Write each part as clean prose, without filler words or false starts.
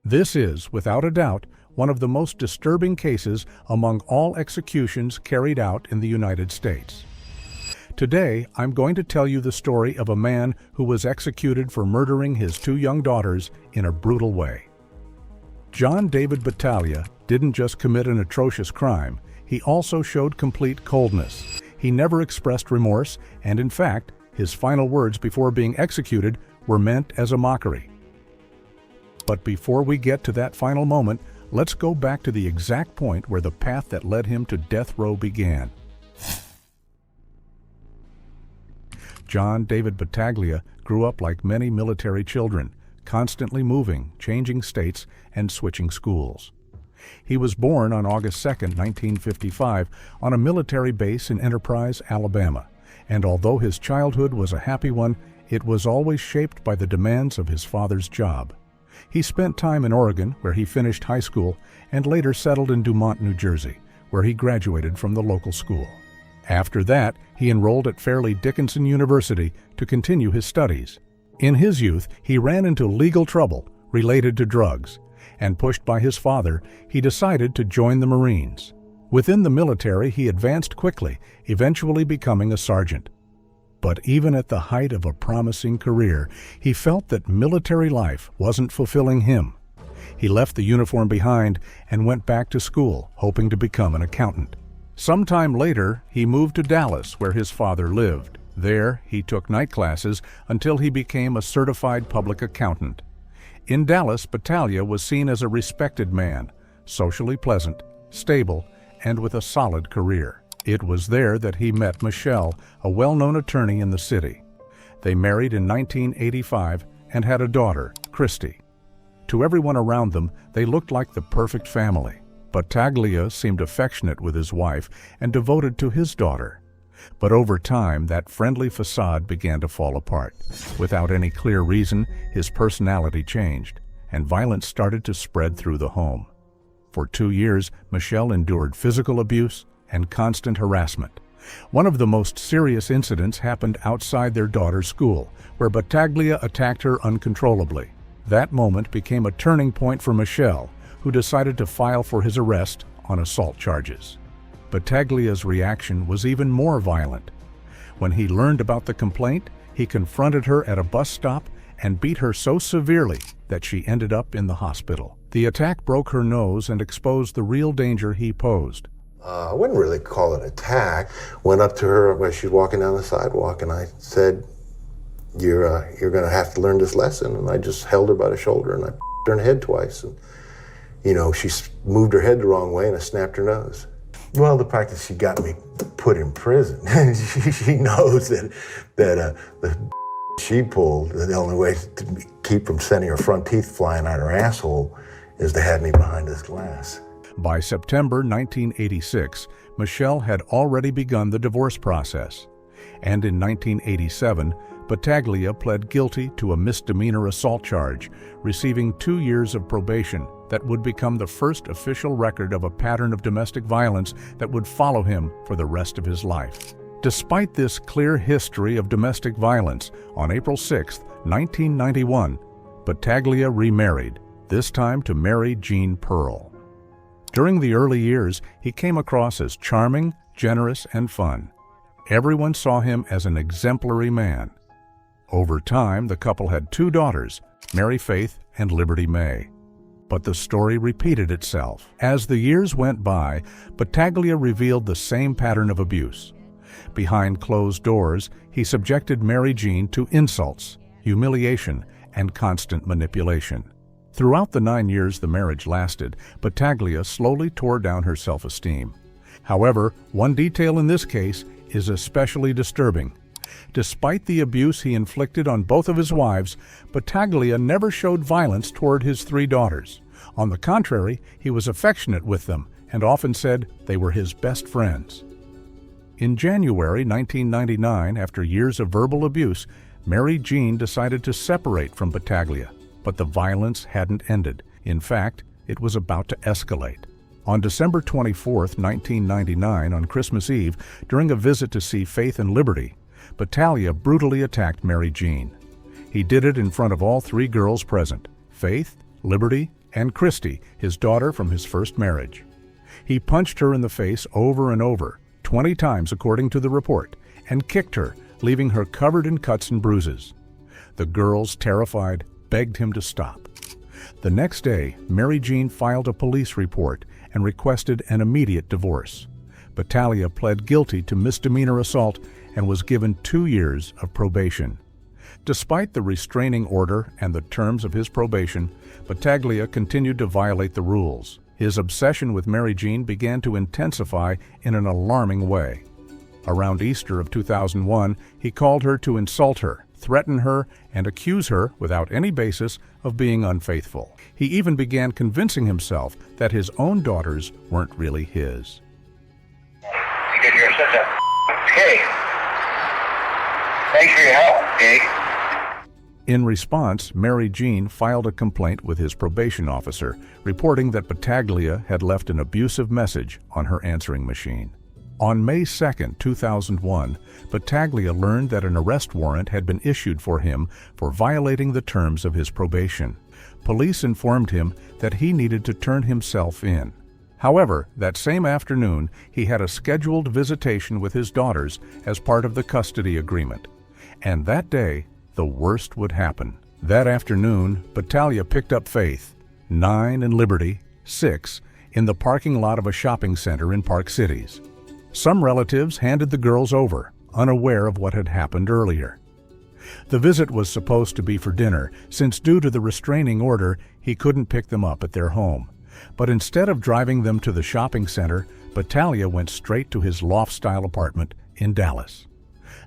This is, without a doubt, one of the most disturbing cases among all executions carried out in the United States. Today, I'm going to tell you the story of a man who was executed for murdering his two young daughters in a brutal way. David Battaglia didn't just commit an atrocious crime, he also showed complete coldness. He never expressed remorse, and in fact, his final words before being executed were meant as a mockery. But before we get to that final moment, let's go back to the exact point where the path that led him to death row began. David Battaglia grew up like many military children, constantly moving, changing states, and switching schools. He was born on August 2, 1955, on a military base in Enterprise, Alabama, and although his childhood was a happy one, it was always shaped by the demands of his father's job. He spent time in Oregon, where he finished high school, and later settled in Dumont, New Jersey, where he graduated from the local school. After that, he enrolled at Fairleigh Dickinson University to continue his studies. In his youth, he ran into legal trouble related to drugs, and pushed by his father, he decided to join the Marines. Within the military, he advanced quickly, eventually becoming a sergeant. But even at the height of a promising career, he felt that military life wasn't fulfilling him. He left the uniform behind and went back to school, hoping to become an accountant. Sometime later, he moved to Dallas, where his father lived. There, he took night classes until he became a certified public accountant. In Dallas, Battaglia was seen as a respected man, socially pleasant, stable, and with a solid career. It was there that he met Michelle, a well-known attorney in the city. They married in 1985 and had a daughter, Christy. To everyone around them, they looked like the perfect family. Battaglia seemed affectionate with his wife and devoted to his daughter. But over time, that friendly facade began to fall apart. Without any clear reason, his personality changed, and violence started to spread through the home. For 2 years, Michelle endured physical abuse and constant harassment. One of the most serious incidents happened outside their daughter's school, where Battaglia attacked her uncontrollably. That moment became a turning point for Michelle, who decided to file for his arrest on assault charges. Battaglia's reaction was even more violent. When he learned about the complaint, he confronted her at a bus stop and beat her so severely that she ended up in the hospital. The attack broke her nose and exposed the real danger he posed. I wouldn't really call it an attack. Went up to her when she was walking down the sidewalk, and I said, you're going to have to learn this lesson. And I just held her by the shoulder, and I her in the head twice. And, she moved her head the wrong way, and I snapped her nose. Well, the fact that she got me put in prison, she knows that the she pulled, the only way to keep from sending her front teeth flying out her asshole is to have me behind this glass. By September 1986, Michelle had already begun the divorce process. And in 1987, Battaglia pled guilty to a misdemeanor assault charge, receiving 2 years of probation that would become the first official record of a pattern of domestic violence that would follow him for the rest of his life. Despite this clear history of domestic violence, on April 6, 1991, Battaglia remarried, this time to marry Jean Pearle. During the early years, he came across as charming, generous, and fun. Everyone saw him as an exemplary man. Over time, the couple had 2 daughters, Mary Faith and Liberty May. But the story repeated itself. As the years went by, Battaglia revealed the same pattern of abuse. Behind closed doors, he subjected Mary Jean to insults, humiliation, and constant manipulation. Throughout the 9 years the marriage lasted, Battaglia slowly tore down her self-esteem. However, one detail in this case is especially disturbing. Despite the abuse he inflicted on both of his wives, Battaglia never showed violence toward his 3 daughters. On the contrary, he was affectionate with them and often said they were his best friends. In January 1999, after years of verbal abuse, Mary Jean decided to separate from Battaglia, but the violence hadn't ended. In fact, it was about to escalate. On December 24, 1999, on Christmas Eve, during a visit to see Faith and Liberty, Battaglia brutally attacked Mary Jean. He did it in front of all 3 girls present, Faith, Liberty, and Christy, his daughter from his first marriage. He punched her in the face over and over, 20 times according to the report, and kicked her, leaving her covered in cuts and bruises. The girls, terrified, begged him to stop. The next day, Mary Jean filed a police report and requested an immediate divorce. Battaglia pled guilty to misdemeanor assault and was given 2 years of probation. Despite the restraining order and the terms of his probation, Battaglia continued to violate the rules. His obsession with Mary Jean began to intensify in an alarming way. Around Easter of 2001, he called her to insult her, threaten her, and accuse her, without any basis, of being unfaithful. He even began convincing himself that his own daughters weren't really his. Because you're such a pig. Thanks for your help, pig. In response, Mary Jean filed a complaint with his probation officer, reporting that Battaglia had left an abusive message on her answering machine. On May 2, 2001, Battaglia learned that an arrest warrant had been issued for him for violating the terms of his probation. Police informed him that he needed to turn himself in. However, that same afternoon, he had a scheduled visitation with his daughters as part of the custody agreement. And that day, the worst would happen. That afternoon, Battaglia picked up Faith, 9, and Liberty, 6, in the parking lot of a shopping center in Park Cities. Some relatives handed the girls over, unaware of what had happened earlier. The visit was supposed to be for dinner, since due to the restraining order, he couldn't pick them up at their home. But instead of driving them to the shopping center, Battaglia went straight to his loft-style apartment in Dallas.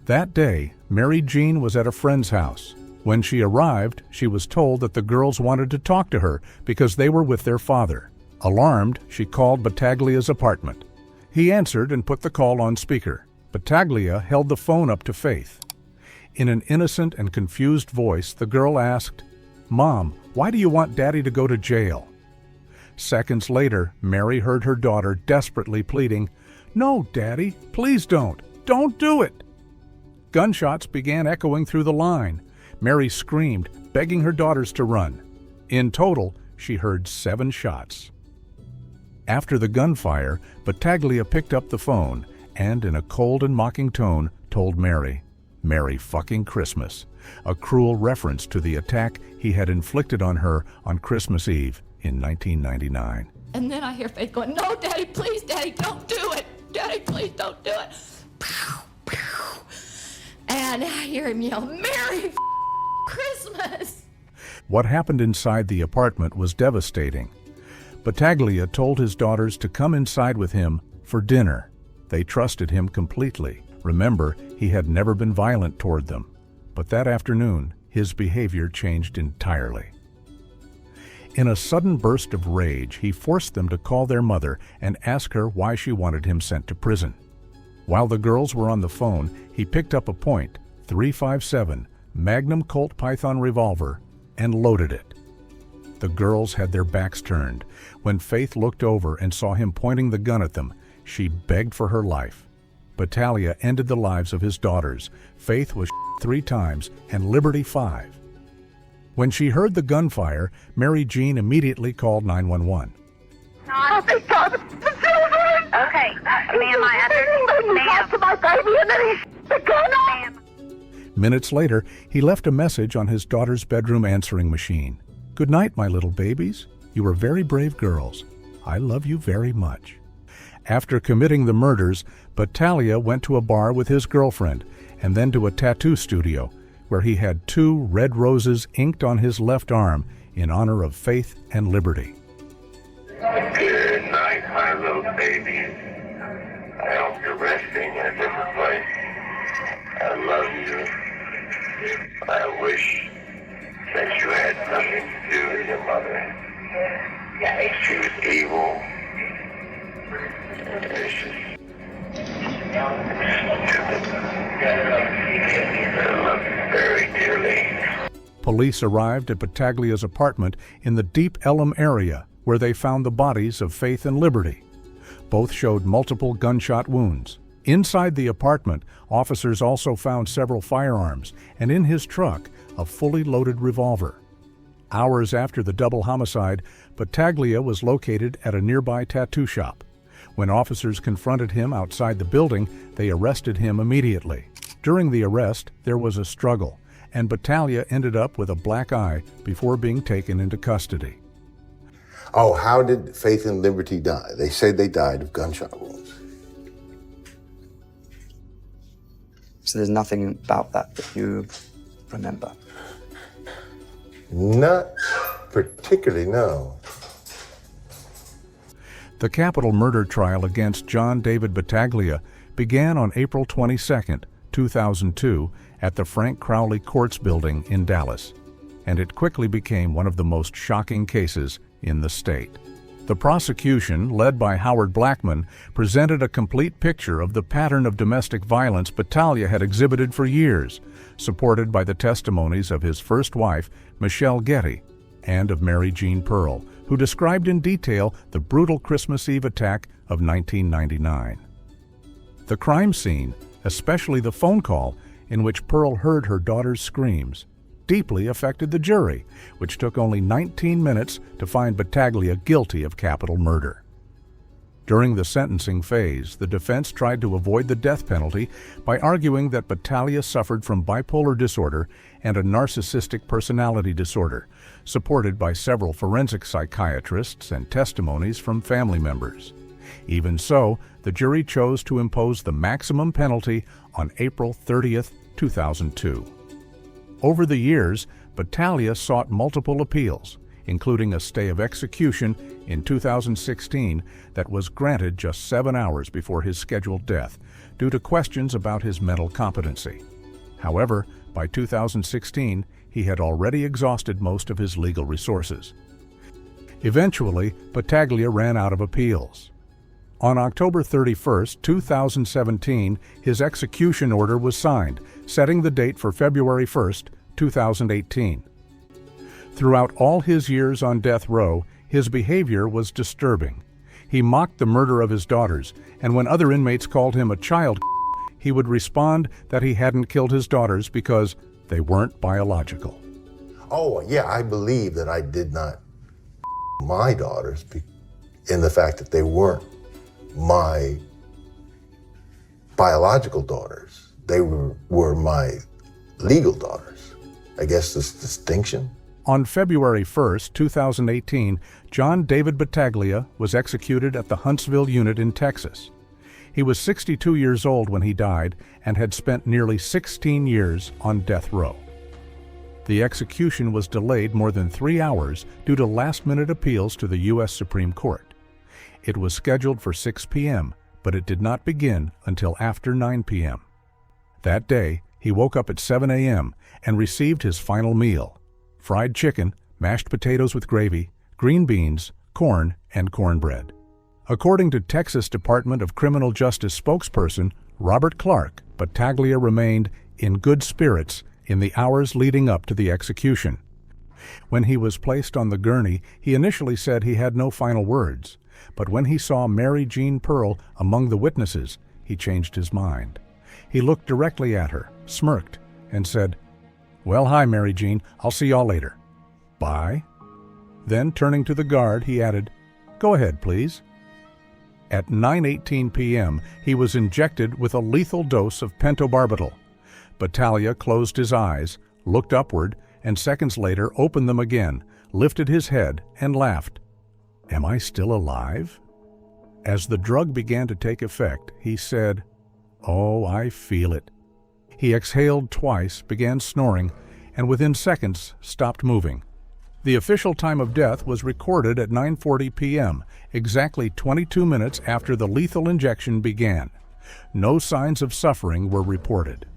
That day, Mary Jean was at a friend's house. When she arrived, she was told that the girls wanted to talk to her because they were with their father. Alarmed, she called Battaglia's apartment. He answered and put the call on speaker. Battaglia held the phone up to Faith. In an innocent and confused voice, the girl asked, "Mom, why do you want Daddy to go to jail?" Seconds later, Mary heard her daughter desperately pleading, "No, Daddy, please don't. Don't do it." Gunshots began echoing through the line. Mary screamed, begging her daughters to run. In total, she heard 7 shots. After the gunfire, Battaglia picked up the phone and, in a cold and mocking tone, told Mary, "Merry fucking Christmas," a cruel reference to the attack he had inflicted on her on Christmas Eve in 1999. And then I hear Faith going, "No, Daddy, please, Daddy, don't do it. Daddy, please don't do it." Pow, pow. And I hear him yell, "Merry Christmas!" What happened inside the apartment was devastating. Battaglia told his daughters to come inside with him for dinner. They trusted him completely. Remember, he had never been violent toward them. But that afternoon, his behavior changed entirely. In a sudden burst of rage, he forced them to call their mother and ask her why she wanted him sent to prison. While the girls were on the phone, he picked up a .357 Magnum Colt Python revolver and loaded it. The girls had their backs turned. When Faith looked over and saw him pointing the gun at them, she begged for her life. Battaglia ended the lives of his daughters. Faith was 3 times and Liberty 5. When she heard the gunfire, Mary Jean immediately called 911. Oh, thank God. Okay, ma'am, I understand. My baby and then the gun off. Minutes later, he left a message on his daughter's bedroom answering machine. "Good night, my little babies. You are very brave girls. I love you very much." After committing the murders, Battaglia went to a bar with his girlfriend and then to a tattoo studio where he had 2 red roses inked on his left arm in honor of Faith and Liberty. Good night, my little baby. I hope you're resting in a different place. I love you. I wish that you had nothing to do with your mother. She was evil, vicious, stupid. I love you very dearly. Police arrived at Battaglia's apartment in the Deep Ellum area, where they found the bodies of Faith and Liberty. Both showed multiple gunshot wounds. Inside the apartment, officers also found several firearms, and in his truck, a fully loaded revolver. Hours after the double homicide, Battaglia was located at a nearby tattoo shop. When officers confronted him outside the building, they arrested him immediately. During the arrest, there was a struggle, and Battaglia ended up with a black eye before being taken into custody. Oh, how did Faith and Liberty die? They said they died of gunshot wounds. So there's nothing about that you remember? Not particularly, no. The capital murder trial against John David Battaglia began on April 22, 2002, at the Frank Crowley Courts Building in Dallas, and it quickly became one of the most shocking cases in the state. The prosecution, led by Howard Blackman, presented a complete picture of the pattern of domestic violence Battaglia had exhibited for years, supported by the testimonies of his first wife, Michelle Getty, and of Mary Jean Pearle, who described in detail the brutal Christmas Eve attack of 1999. The crime scene, especially the phone call in which Pearle heard her daughter's screams, deeply affected the jury, which took only 19 minutes to find Battaglia guilty of capital murder. During the sentencing phase, the defense tried to avoid the death penalty by arguing that Battaglia suffered from bipolar disorder and a narcissistic personality disorder, supported by several forensic psychiatrists and testimonies from family members. Even so, the jury chose to impose the maximum penalty on April 30, 2002. Over the years, Battaglia sought multiple appeals, including a stay of execution in 2016 that was granted just 7 hours before his scheduled death due to questions about his mental competency. However, by 2016, he had already exhausted most of his legal resources. Eventually, Battaglia ran out of appeals. On October 31, 2017, his execution order was signed, setting the date for February 1, 2018. Throughout all his years on death row, his behavior was disturbing. He mocked the murder of his daughters, and when other inmates called him a child, he would respond that he hadn't killed his daughters because they weren't biological. Oh, yeah, I believe that I did not my daughters in the fact that they weren't my biological daughters. They were my legal daughters. I guess this distinction. On February 1, 2018, John David Battaglia was executed at the Huntsville unit in Texas. He was 62 years old when he died and had spent nearly 16 years on death row. The execution was delayed more than 3 hours due to last-minute appeals to the U.S. Supreme Court. It was scheduled for 6 p.m., but it did not begin until after 9 p.m. That day, he woke up at 7 a.m. and received his final meal: fried chicken, mashed potatoes with gravy, green beans, corn, and cornbread. According to Texas Department of Criminal Justice spokesperson Robert Clark, Battaglia remained in good spirits in the hours leading up to the execution. When he was placed on the gurney, he initially said he had no final words, but when he saw Mary Jean Pearle among the witnesses, he changed his mind. He looked directly at her, smirked, and said, "Well, hi, Mary Jean. I'll see y'all later. Bye." Then, turning to the guard, he added, "Go ahead, please." At 9:18 p.m., he was injected with a lethal dose of pentobarbital. Battaglia closed his eyes, looked upward, and seconds later opened them again, lifted his head, and laughed. "Am I still alive?" As the drug began to take effect, he said, "Oh, I feel it." He exhaled twice, began snoring, and within seconds stopped moving. The official time of death was recorded at 9:40 p.m., exactly 22 minutes after the lethal injection began. No signs of suffering were reported.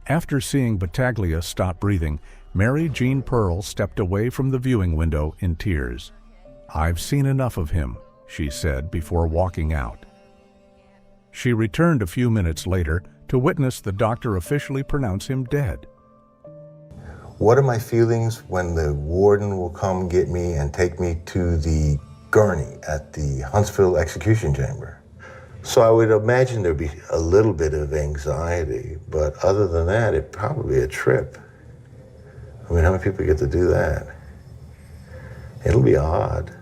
After seeing Battaglia stop breathing, Mary Jean Pearle stepped away from the viewing window in tears. "I've seen enough of him," she said before walking out. She returned a few minutes later to witness the doctor officially pronounce him dead. What are my feelings when the warden will come get me and take me to the gurney at the Huntsville execution chamber? So I would imagine there'd be a little bit of anxiety, but other than that, it'd probably be a trip. I mean, how many people get to do that? It'll be odd,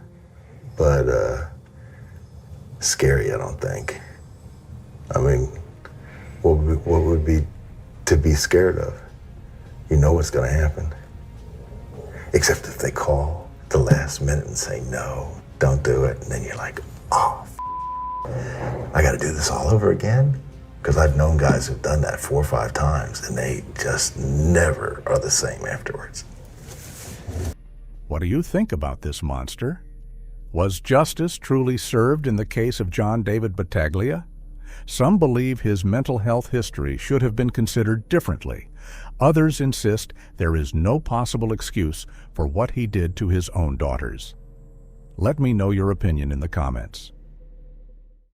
but scary, I don't think. I mean, what would be to be scared of? You know what's going to happen. Except if they call at the last minute and say, no, don't do it. And then you're like, oh, I got to do this all over again? Because I've known guys who've done that 4 or 5 times, and they just never are the same afterwards. What do you think about this monster? Was justice truly served in the case of John David Battaglia? Some believe his mental health history should have been considered differently. Others insist there is no possible excuse for what he did to his own daughters. Let me know your opinion in the comments.